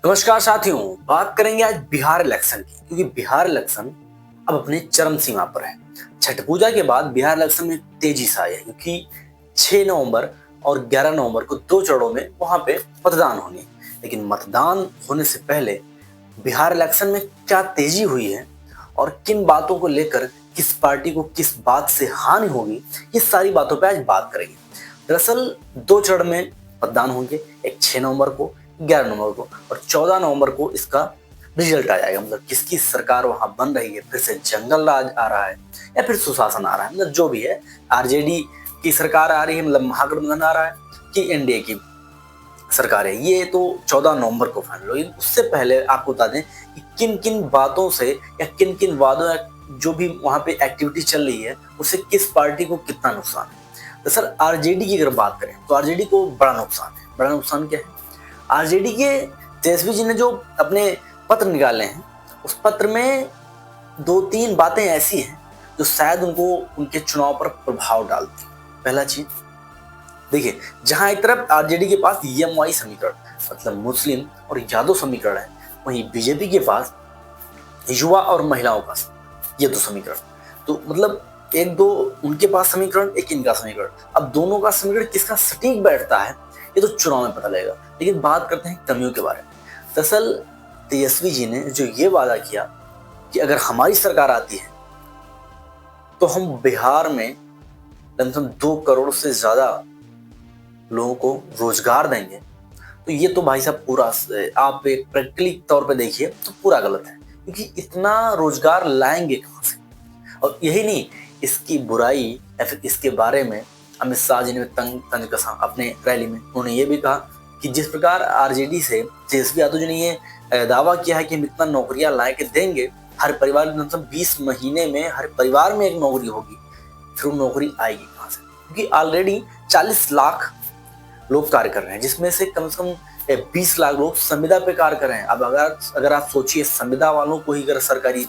नमस्कार साथियों, बात करेंगे आज बिहार इलेक्शन की, क्योंकि बिहार इलेक्शन अब अपने चरम सीमा पर है। छठ पूजा के बाद बिहार इलेक्शन में तेजी से आई है, क्योंकि 6 नवंबर और 11 नवंबर को 2 चरणों में वहां पे मतदान होने। लेकिन मतदान होने से पहले बिहार इलेक्शन में क्या तेजी हुई है और किन बातों को लेकर किस पार्टी को किस बात से हानि होगी, ये सारी बातों पे आज बात करेंगे। दरअसल 2 चरण में मतदान होंगे, एक 6 नवंबर को, 11 नवंबर को, और 14 नवंबर को इसका रिजल्ट आ जाएगा। मतलब किसकी सरकार वहां बन रही है, फिर से जंगल राज आ रहा है या फिर सुशासन आ रहा है, मतलब जो भी है, आरजेडी की सरकार आ रही है, मतलब महागठबंधन आ रहा है कि एनडीए की सरकार है, ये तो 14 नवंबर को फाइनल होगी। उससे पहले आपको बता दें कि किन किन बातों से या किन किन वादों या जो भी वहां पे एक्टिविटी चल रही है उससे किस पार्टी को कितना नुकसान है। तो सर, आरजेडी की अगर बात करें तो आरजेडी को बड़ा नुकसान है। बड़ा नुकसान क्या है? आरजेडी के तेजस्वी जी ने जो अपने पत्र निकाले हैं, उस पत्र में 2-3 बातें ऐसी हैं जो शायद उनको उनके चुनाव पर प्रभाव डालती। पहला चीज देखिए, जहां एक तरफ आरजेडी के पास ईएमआई समीकरण मतलब मुस्लिम और यादव समीकरण है, वहीं बीजेपी के पास युवा और महिलाओं का ये 2 समीकरण। तो मतलब एक दो उनके पास समीकरण, एक इनका समीकरण। अब दोनों का समीकरण किसका सटीक बैठता है ये तो चुनाव में पता लगेगा। लेकिन बात करते हैं कमियों के बारे में। दरअसल तेजस्वी जी ने जो ये वादा किया कि अगर हमारी सरकार आती है तो हम बिहार में कम 2 करोड़ से ज्यादा लोगों को रोजगार देंगे, तो ये तो भाई साहब पूरा, आप एक प्रैक्टिकली तौर पे देखिए तो पूरा गलत है, क्योंकि इतना रोजगार लाएंगे कहां से? और यही नहीं, इसकी बुराई या फिर इसके बारे में अमित शाह जी ने तंज कसा अपने रैली में। उन्होंने ये भी कहा कि जिस प्रकार आरजेडी से तेजस्वी यादव जी ने ये दावा किया है कि हम इतना नौकरियां ला के देंगे, हर परिवार में, मतलब 20 महीने में हर परिवार में एक नौकरी होगी, फिर वो नौकरी आएगी कहां से? क्योंकि ऑलरेडी 40 लाख लोग कार्य कर रहे हैं, जिसमें से कम 20 लाख लोग संविदा पे कार्य कर रहे हैं। अब अगर आप सोचिए, संविदा वालों को ही अगर सरकारी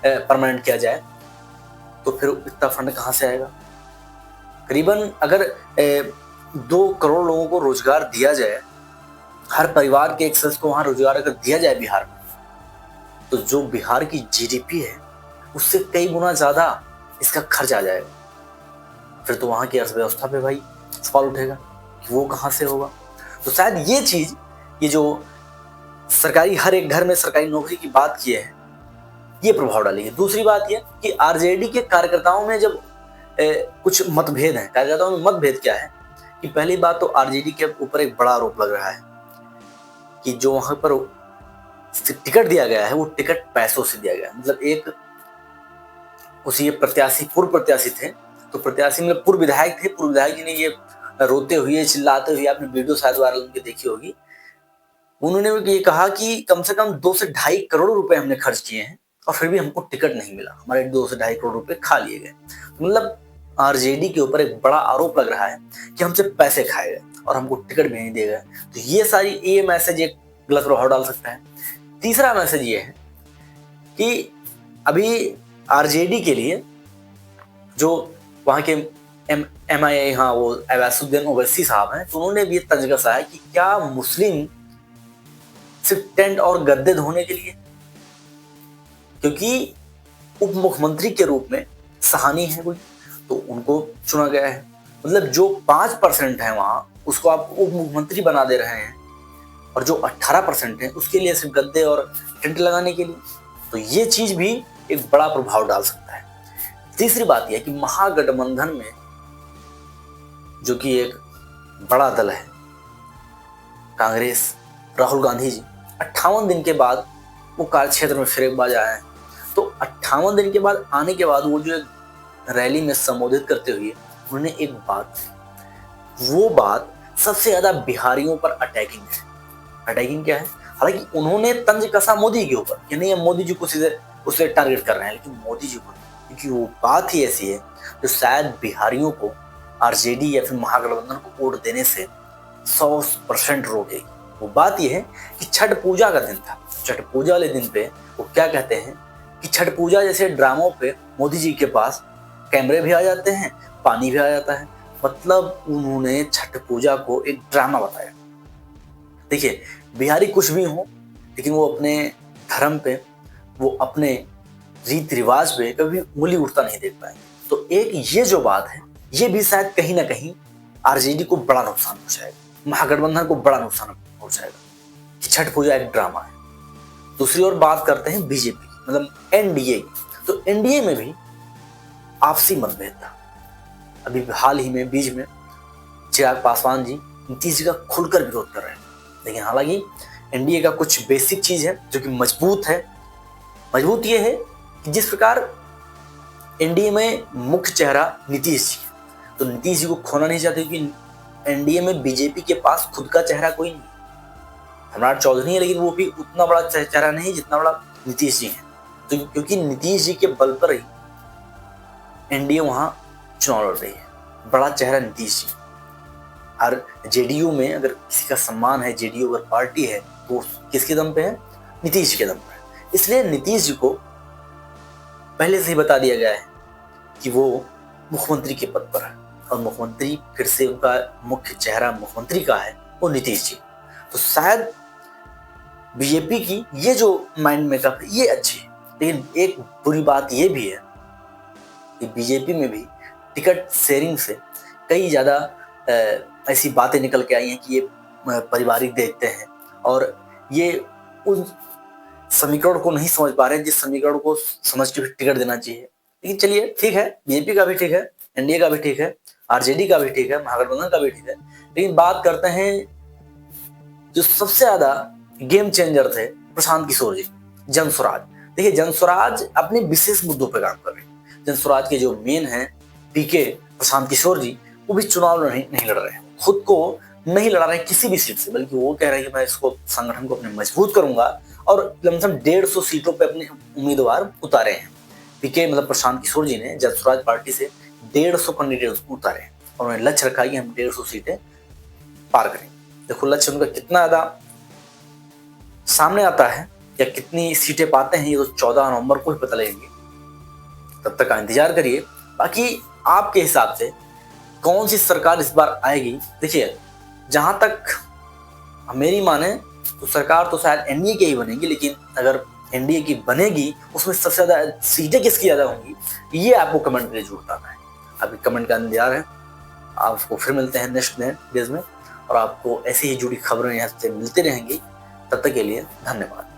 परमानेंट किया जाए तो फिर इतना फंड कहां से आएगा? करीबन अगर 2 करोड़ लोगों को रोजगार दिया जाए, हर परिवार के एक सदस्य को वहां रोजगार अगर दिया जाए बिहार में, तो जो बिहार की जीडीपी है उससे कई गुना ज्यादा इसका खर्च आ जाएगा। फिर तो वहां की अर्थव्यवस्था पे भाई सवाल उठेगा कि वो कहां से होगा। तो शायद ये चीज, ये जो सरकारी हर एक घर में सरकारी नौकरी की बात की है, ये प्रभाव डालेगी। दूसरी बात यह कि आरजेडी के कार्यकर्ताओं में जब कुछ मतभेद हैं, कार्यकर्ताओं में मतभेद क्या है कि पहली बात तो आरजेडी के ऊपर एक बड़ा आरोप लग रहा है कि जो वहां पर टिकट दिया गया है वो टिकट पैसों से दिया गया है। मतलब एक उसी प्रत्याशी, पूर्व प्रत्याशी थे, तो प्रत्याशी मतलब पूर्व विधायक थे, पूर्व विधायक जी ने ये रोते हुए चिल्लाते हुए, आपने वीडियो शायद वायरल उनकी देखी होगी, उन्होंने ये कहा कि कम से कम 2 से ढाई करोड़ रुपए हमने खर्च किए हैं और फिर भी हमको टिकट नहीं मिला, हमारे 2 से ढाई करोड़ रुपए खा लिए गए। मतलब आरजेडी के ऊपर एक बड़ा आरोप लग रहा है कि हमसे पैसे खाए गए और हमको टिकट भी नहीं दिए गए। तो ये मैसेज एक गलत प्रभाव डाल सकता है। तीसरा मैसेज ये है कि अभी आरजेडी के लिए जो वहां के MIA, हाँ, वो अवैसुद्दीन ओवैसी साहब हैं, तो उन्होंने भी ये तंज कसा है कि क्या मुस्लिम सिर्फ टेंट और गद्दे धोने के लिए? क्योंकि उप मुख्यमंत्री के रूप में सहानी है कोई, तो उनको चुना गया है। मतलब जो 5% है वहां, उसको आप उप मुख्यमंत्री बना दे रहे हैं, और जो 18% है उसके लिए सिर्फ गद्दे और टेंट लगाने के लिए। तो ये चीज भी एक बड़ा प्रभाव डाल सकता है। तीसरी बात यह कि महागठबंधन में जो कि एक बड़ा दल है कांग्रेस, राहुल गांधी जी 58 दिन के बाद वो कार्यक्षेत्र में फिर एक बार आए हैं। तो 58 दिन के बाद आने के बाद वो जो एक रैली में संबोधित करते हुए उन्होंने एक बात, वो बात सबसे ज्यादा बिहारियों पर अटैकिंग है। अटैकिंग क्या है? हालांकि उन्होंने तंज कसा मोदी के ऊपर कि नहीं, मोदी जी को सीधे उसे टारगेट कर रहे हैं, लेकिन मोदी जी को, क्योंकि वो बात ही ऐसी है जो शायद बिहारियों को आरजेडी या फिर महागठबंधन को वोट देने से 100% रोकेगी। वो बात यह है कि छठ पूजा का दिन था। छठ पूजा वाले दिन पे वो क्या कहते हैं कि छठ पूजा जैसे ड्रामों पे मोदी जी के पास कैमरे भी आ जाते हैं, पानी भी आ जाता है। मतलब उन्होंने छठ पूजा को एक ड्रामा बताया। देखिए, बिहारी कुछ भी हो, लेकिन वो अपने धर्म पे, वो अपने रीति रिवाज पे कभी उंगली उठता नहीं देख पाएंगे। तो एक ये जो बात है, ये भी शायद कहीं ना कहीं आरजेडी को बड़ा नुकसान पहुंचाएगा, महागठबंधन को बड़ा नुकसान पहुंचाएगा कि छठ पूजा एक ड्रामा है। दूसरी ओर बात करते हैं बीजेपी मतलब एनडीए की। तो एनडीए में भी आपसी मतभेद था। अभी हाल ही में बीच में चिराग पासवान जी नीतीश जी का खुलकर विरोध कर रहे हैं। लेकिन हालांकि एनडीए का कुछ बेसिक चीज है जो कि मजबूत है। मजबूत ये है कि जिस प्रकार एनडीए में मुख्य चेहरा नीतीश जी, तो नीतीश जी को खोना नहीं चाहते क्योंकि एनडीए में बीजेपी के पास खुद का चेहरा कोई नहीं। सम्राट चौधरी है, लेकिन वो भी उतना बड़ा चेहरा नहीं जितना बड़ा नीतीश जी है। तो क्योंकि नीतीश जी के बल पर ही एनडीए वहां चुनाव लड़ रही है, बड़ा चेहरा नीतीश जी। और जेडीयू में अगर किसी का सम्मान है, जेडीयू अगर पार्टी है, तो किसके दम पे है? नीतीश के दम पे है। इसलिए नीतीश जी को पहले से ही बता दिया गया है कि वो मुख्यमंत्री के पद पर है और मुख्यमंत्री फिर से उनका मुख्य चेहरा मुख्यमंत्री का है वो नीतीश जी। तो शायद बीजेपी की ये जो माइंड मेकअप है ये अच्छी है। लेकिन एक बुरी बात ये भी है कि बीजेपी में भी टिकट शेयरिंग से कई ज्यादा ऐसी बातें निकल के आई हैं कि ये पारिवारिक देखते हैं और ये उन समीकरण को नहीं समझ पा रहे हैं जिस समीकरण को समझ के भी टिकट देना चाहिए। लेकिन चलिए ठीक है, बीजेपी का भी ठीक है, एनडीए का भी ठीक है, आरजेडी का भी ठीक है, महागठबंधन का भी ठीक है। लेकिन बात करते हैं जो सबसे ज्यादा गेम चेंजर थे, प्रशांत किशोर जी, जनस्वराज। देखिए जनस्वराज अपने विशेष मुद्दों पर काम कर रहे हैं। जनस्वराज के जो मेन है पीके प्रशांत किशोर जी, वो भी चुनाव नहीं लड़ रहे हैं, खुद को नहीं लड़ा रहे किसी भी सीट से, बल्कि वो कह रहे हैं कि मैं इसको संगठन को अपने मजबूत करूंगा और लमसम 150 सीटों पे अपने उम्मीदवार उतारे हैं। पीके मतलब प्रशांत किशोर जी ने जनस्वराज पार्टी से 150 कैंडिडेट उतारे हैं और उन्हें लक्ष्य रखा है कि हम 150 सीटें पार करेंगे। देखो लक्ष्य उनका कितना ज्यादा सामने आता है या कितनी सीटें पाते हैं ये तो 14 नवंबर को ही पता लगेंगे। तब तक का इंतजार करिए। बाकी आपके हिसाब से कौन सी सरकार इस बार आएगी? देखिए जहां तक मेरी माने तो सरकार तो शायद एनडीए की ही बनेगी, लेकिन अगर एनडीए की बनेगी उसमें सबसे ज्यादा सीटें किसकी ज्यादा होंगी ये आपको कमेंट में जरूर बताना है। अभी कमेंट का इंतजार है। आपको फिर मिलते हैं नेक्स्ट डेज में और आपको ऐसे ही जुड़ी खबरें यहाँ से मिलती रहेंगी। तब तक के लिए धन्यवाद।